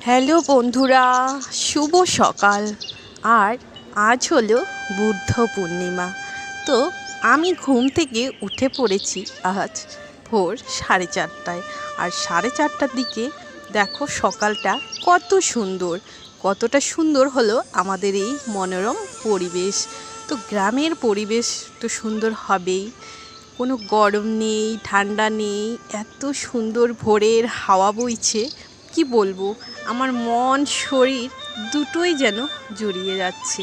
Hello বন্ধুরা, শুভ সকাল। আর আজ হলো বুদ্ধ পূর্ণিমা। তো আমি ঘুম থেকে উঠে পড়েছি আজ ভোর 4:30টায়। আর 4:30টার দিকে দেখো সকালটা কত সুন্দর, কতটা সুন্দর হলো আমাদের এই মনোরম পরিবেশ। তো গ্রামের পরিবেশ তো সুন্দর হবেই, কোনো গরম নেই, ঠান্ডা নেই, এত সুন্দর ভোরের হাওয়া বইছে, কি বলবো। আমার মন শরীর দুটোই যেন জুড়িয়ে যাচ্ছে।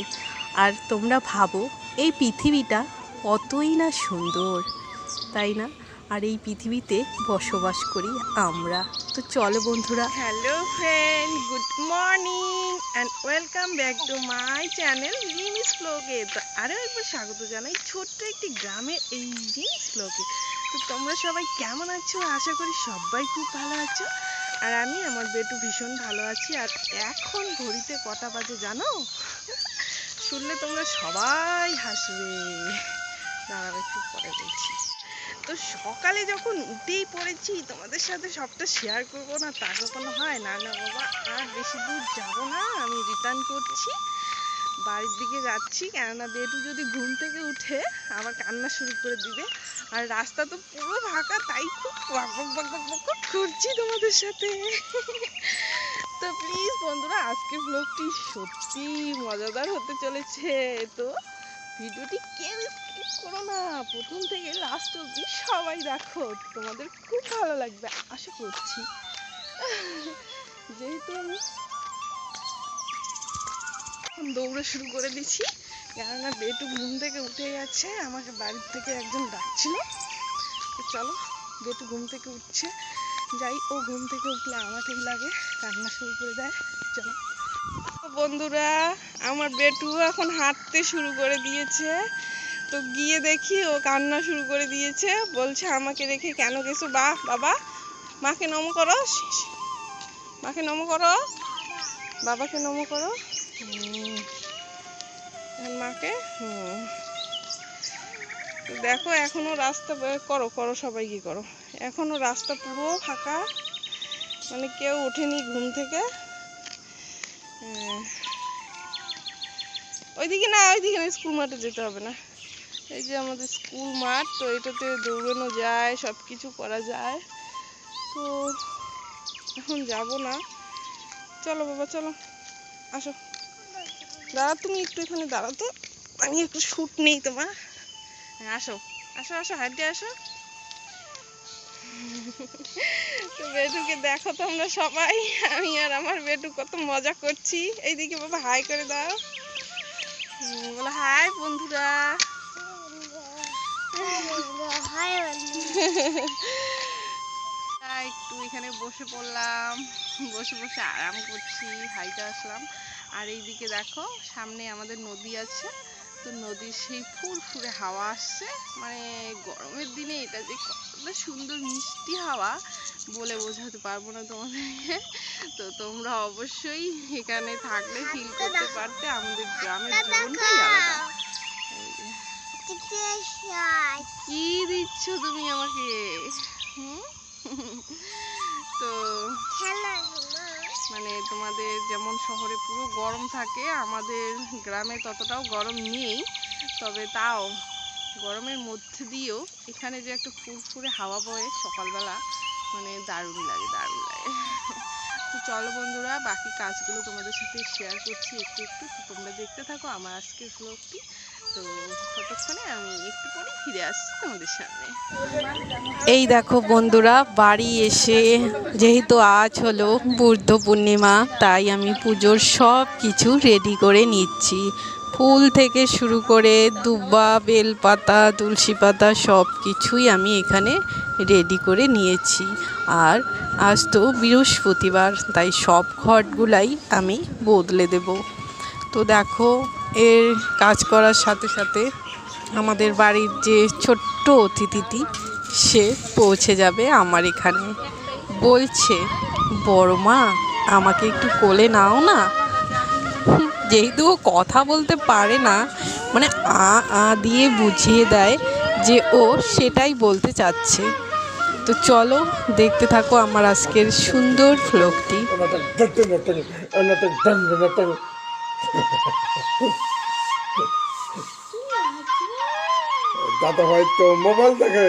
আর তোমরা ভাবো এই পৃথিবীটা কতই না সুন্দর, তাই না? আর এই পৃথিবীতে বসবাস করি আমরা। তো চলো বন্ধুরা। Hello friend, good morning and welcome back to my channel Rimis ব্লগে। তো আরও একবার স্বাগত জানাই ছোট্ট একটি গ্রামের এই রিমিস ব্লগে। তো তোমরা সবাই কেমন আছো? আশা করি সবাই খুব ভালো আছো। আর আমি আমার বেটু ভীষণ ভালো আছি। আর এখন ঘড়িতে কটা বাজে জানো? শুনলে তোমরা সবাই হাসবে। দাঁড়াও একটু পরে বলছি। তো সকালে যখন উঠেই পড়েছি, তোমাদের সাথে সবটা শেয়ার করবো না তা কখনো হয় না। না বাবা, আর বেশি দূর যাবো না, আমি রিটার্ন করছি, বাড়ির দিকে যাচ্ছি। কেননা বেটু যদি ঘুম থেকে উঠে আবার কান্না শুরু করে দিবে। আর রাস্তা তো পুরো ফাঁকা, তাই খুব বক করছি তোমাদের সাথে। তো প্লিজ বন্ধুরা, আজকের ব্লগটি সত্যি মজাদার হতে চলেছে। তো ভিডিওটি কেউ স্কিপ করো না, প্রথম থেকে লাস্ট অবধি সবাই দেখো, তোমাদের খুব ভালো লাগবে আশা করছি। যেহেতু আমি দৌড়ে শুরু করে দিচ্ছি, কেননা বেটু ঘুম থেকে উঠে গেছে, আমাকে বাড়ির থেকে একজন ডাকছিল। তো চলো, বেটু ঘুম থেকে উঠছে, যাই। ও ঘুম থেকে উঠলে আমাকেই লাগে, কান্না শুরু করে দেয়। চলো বন্ধুরা, আমার বেটু এখন হাঁটতে শুরু করে দিয়েছে। তো গিয়ে দেখি ও কান্না শুরু করে দিয়েছে, বলছে আমাকে রেখে কেন গেছো? বাবা, মাকে নমো করো, মাকে নমো করো, বাবাকে নমো করো, মাকে। দেখো এখনো রাস্তা করো করো, সবাই কি করো, এখনো রাস্তা পুরো ফাঁকা, মানে কেউ ওঠেনি ঘুম থেকে। ওইদিকে না, স্কুল মাঠে যেতে হবে না। এই যে আমাদের স্কুল মাঠ, তো এটাতে দৌড়ানো যায়, সব কিছু করা যায়। তো এখন যাব না। চলো বাবা, চলো, আসো। দাঁড়া, তুমি একটু এখানে দাঁড়াও তো, আমি একটু শুট নেই তোমার। আসো আসো আসো, হাঁটে আসো। তো বেটুকে দেখো তোমরা সবাই, আমি আর আমার বেটু কত মজা করছি। এইদিকে বাবা হাই করে দাও, বলো হাই বন্ধুরা। একটু এখানে বসে পড়লাম, বসে বসে আরাম করছি, হাইটে আসলাম। আর এইদিকে দেখো সামনে আমাদের নদী আছে। তো নদীর সেই ফুরফুরে হাওয়া আসছে, মানে গরমের দিনে এটা যে কতটা সুন্দর মিষ্টি হাওয়া বলে বোঝাতে পারবো না তোমাদেরকে। তো তোমরা অবশ্যই এখানে থাকলে ফিল করতে পারতে, আমাদের গ্রামের জীবনটাই আলাদা। কি দিচ্ছ তুমি আমাকে? তো মানে তোমাদের যেমন শহরে পুরো গরম থাকে, আমাদের গ্রামে ততটাও গরম নেই। তবে তাও গরমের মধ্যে দিয়েও এখানে যে একটা ফুরফুরে হাওয়া বয় সকালবেলা, মানে দারুণ লাগে, দারুণ লাগে। তো চলো বন্ধুরা, বাকি কাজগুলো তোমাদের সাথে শেয়ার করছি একটু একটু। তো তোমরা দেখতে থাকো আমার আজকের ব্লগটি। তো ততক্ষণে আমি একটু পরে ফিরে আসছি তোমাদের সামনে। এই দেখো বন্ধুরা, বাড়ি এসে যেহেতু আজ হলো বুদ্ধ পূর্ণিমা, তাই আমি পুজোর সব কিছু রেডি করে নিচ্ছি। ফুল থেকে শুরু করে দুব্বা, বেলপাতা, তুলসী পাতা সব কিছুই আমি এখানে রেডি করে নিয়েছি। আর আজ তো বৃহস্পতিবার, তাই সব ঘটগুলাই আমি বদলে দেব। তো দেখো, এর কাজ করার সাথে সাথে আমাদের বাড়ির যে ছোট্ট অতিথিটি, সে পৌঁছে যাবে আমার এখানে। বলছে, বড় মা আমাকে একটু কোলে নাও না। যেহেতু ও কথা বলতে পারে না, মানে আ দিয়ে বুঝিয়ে দেয় যে ও সেটাই বলতে চাচ্ছে। তো চলো দেখতে থাকো আমার আজকের সুন্দর ব্লগটি। দাদা ভাই তো মোবাইল দেখে।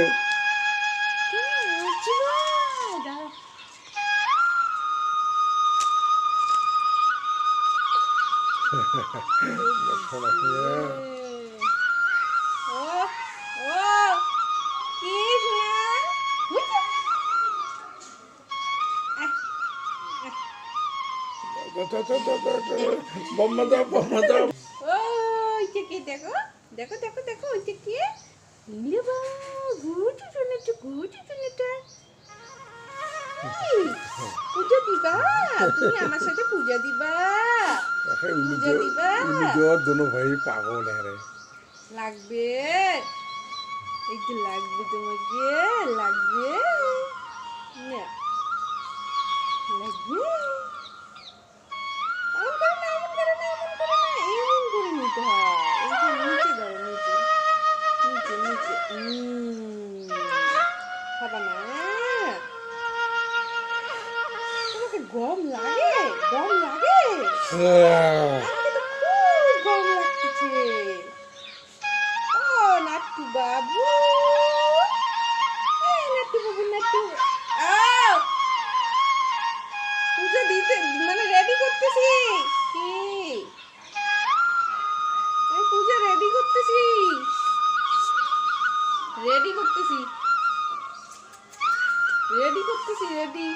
বম্মা দাও, বম্মা দাও। দেখো দেখো দেখো দেখো ওইটা কি? গুটি চুনেটা, গুটি চুনেটা। পূজা দিবা? তুমি আমার সাথে পূজা দিবা? পূজা দিবা? दोनों भाई पागल है रे। লাগবে, এই তো লাগবে তোমাকে, লাগবে না, লাগবে। এমন করে না, এমন করে না, এমন করে না, এমন করে নিতে হয়। এই যে নিচে ধরো, নিচে নিচে নিচে। খাবা না? তোমাকে গরম লাগে? গরম লাগে? আমাকে তো খুব গরম লাগতেছে। ও নাট্টু বাবু, নাট্টু বাবু, নাট্টু। পূজা দিতে মানে রেডি করতেছি। কি? আমি পূজা রেডি করতেছি, রেডি করতেছি, রেডি করতেছি, রেডি।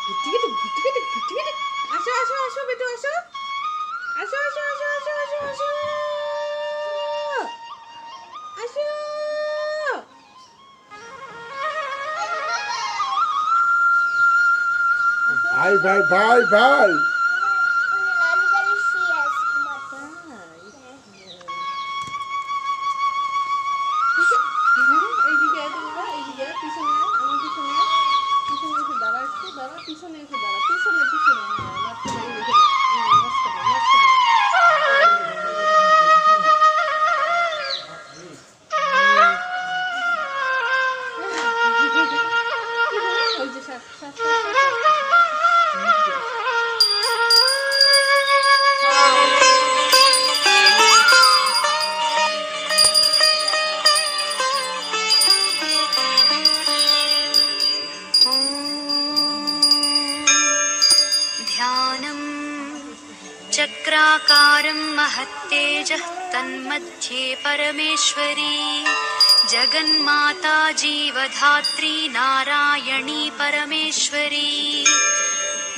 ঘুটি কেটে, ঘুটি কেটে, ঘুটি কেটে। আসো আসো আসো বেটু, আসো আসো আসো আসো আসো আসো আসো আসো। भाई भाई भाई भाई এইদিকে এসে দাঁড়া, এইদিকে পিছনে আমার পিছনে, পিছনে এসে দাঁড়া, একটু দাঁড়া, পিছনে এসে দাঁড়া, পিছনে পিছনে। মাঝখানে রেখে দাও, মাঝখানে মাঝখানে। ওই যে শ্বাস শ্বাস ध्यानं चक्राकारं महत्तेजः तन्मध्ये परमेश्वरी जगन्माता जीवधात्री नारायणी परमेश्वरी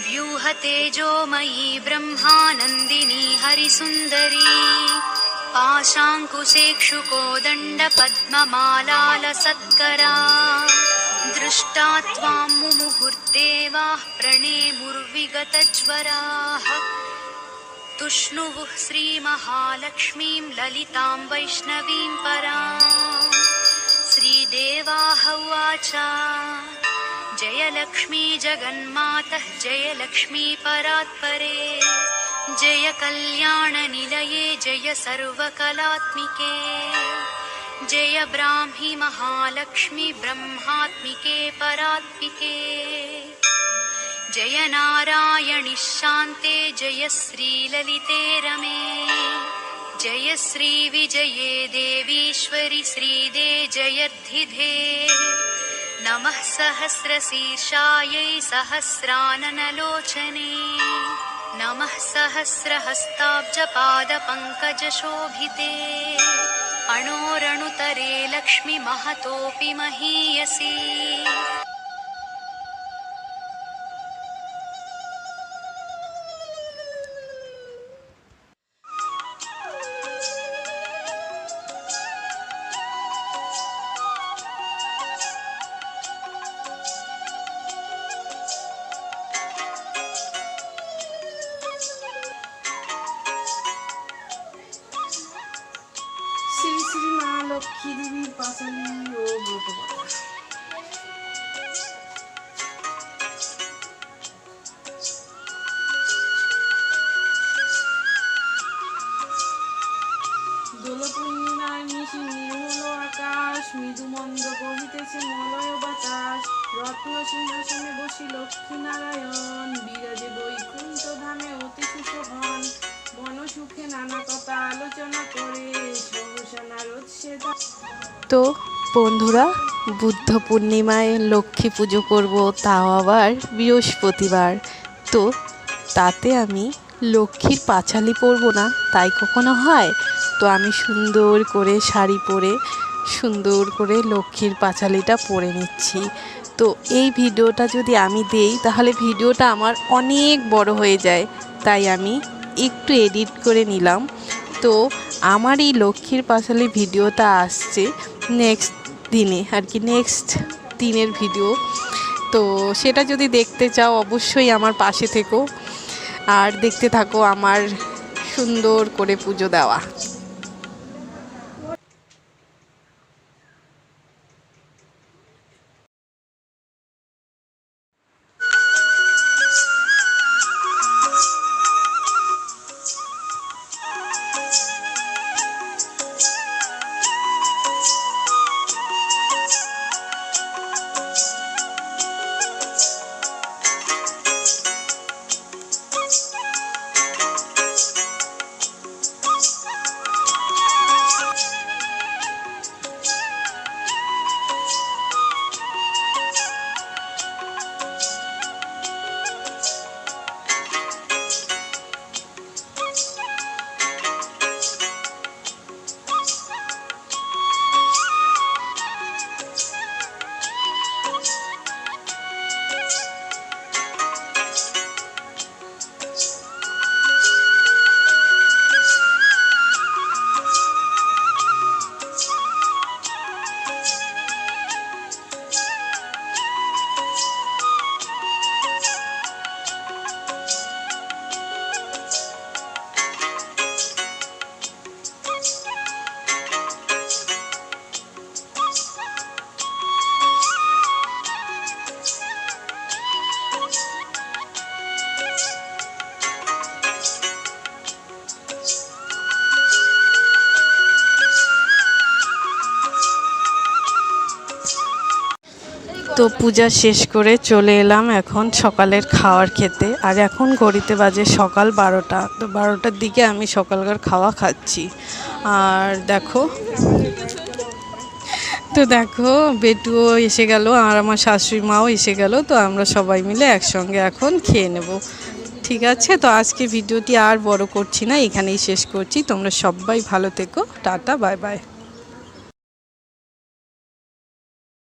व्यूहतेजोमयी ब्रह्मानन्दिनी हरिसुन्दरी पाशाङ्कुशेक्षुकोदण्डपद्ममालालसत्करा दृष्टा त्वां मुमुहुर्देवाः प्रणेमुर्विगतज्वराः तुष्णुवुः श्रीमहालक्ष्मीं ललितां वैष्णवीं परां श्रीदेवाः उवाच जय लक्ष्मी जगन्मातः जय लक्ष्मी परात्परे जय कल्याणनिलये जय सर्वकलात्मिके जय ब्राह्मी महालक्ष्मी ब्रह्मात्मिके परात्मिके जय नारायणि शान्ते जय श्रीललिते रमे जय श्रीविजये देवीश्वरि श्रीदे जयर्थिधे नमः सहस्रशीर्षायै सहस्राननलोचने नमः सहस्रहस्ताब्जपादपङ्कजशोभिते अणोरणुतरे लक्ष्मी महतोऽपि महीयसी শ্রী শ্রী মা লক্ষ্মী দেবীর পাঁচালী ও ব্রতকথা। দোল পূর্ণিমার নিশি নির্মল আকাশ, মৃদুমন্দ বহিতেছে মলয় বাতাস, রত্ন সিংহাসনে বসি লক্ষ্মী নারায়ণ। তো বন্ধুরা, বুদ্ধ পূর্ণিমায় লক্ষ্মী পুজো করব, তাও আবার বৃহস্পতিবার। তো তাতে আমি লক্ষ্মীর পাঁচালি পরবো না তাই কখনো হয়? তো আমি সুন্দর করে শাড়ি পরে সুন্দর করে লক্ষ্মীর পাঁচালিটা পরে নিচ্ছি। তো এই ভিডিওটা যদি আমি দেই তাহলে ভিডিওটা আমার অনেক বড় হয়ে যায়, তাই আমি একটু এডিট করে নিলাম। তো আমার এই লক্ষ্মীর পাঁচালি ভিডিওটা আসছে নেক্সট দিনে আর কি, নেক্সট দিনের ভিডিও। তো সেটা যদি দেখতে চাও অবশ্যই আমার পাশে থেকো আর দেখতে থাকো আমার সুন্দর করে পুজো দেওয়া। তো পূজা শেষ করে চলে এলাম এখন সকালের খাওয়ার খেতে। আর এখন ঘড়িতে বাজে সকাল 12টা। তো 12টার দিকে আমি সকালকার খাওয়া খাচ্ছি। আর দেখো, তো দেখো বেটুও এসে গেল আর আমার শাশুড়ি মাও এসে গেল। তো আমরা সবাই মিলে একসঙ্গে এখন খেয়ে নেব। ঠিক আছে, তো আজকে ভিডিওটি আর বড় করছি না, এখানেই শেষ করছি। তোমরা সবাই ভালো থেকো, টাটা, বাই বাই।